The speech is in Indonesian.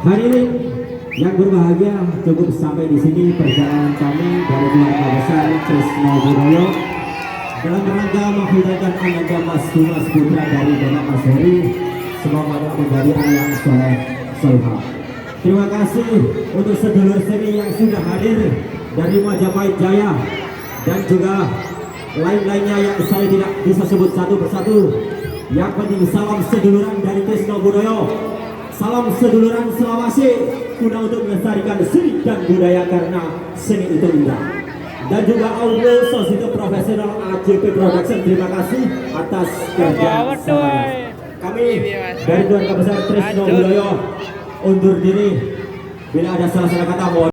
Hadirin yang berbahagia, cukup sampai di sini perjalanan kami dari keluarga besar Trisno Budoyo dalam rangka menghidupkan anak Mas Tumas Putra dari Bapak Mas Heri. Semoga menjadi anak yang soleh solehah. Terima kasih untuk sedulur seni yang sudah hadir dari Majapahit Jaya dan juga lain-lainnya yang saya tidak bisa sebut satu persatu. Yang penting salam seduluran dari Trisno Budoyo. Salam seduluran Sulawesi guna untuk melestarikan seni dan budaya karena seni itu indah. Dan juga audio sosito profesional AJP Production, terima kasih atas kerja samanya. Kami dari keluarga besar Trisno Budoyo undur diri. Bila ada salah-salah kata mohon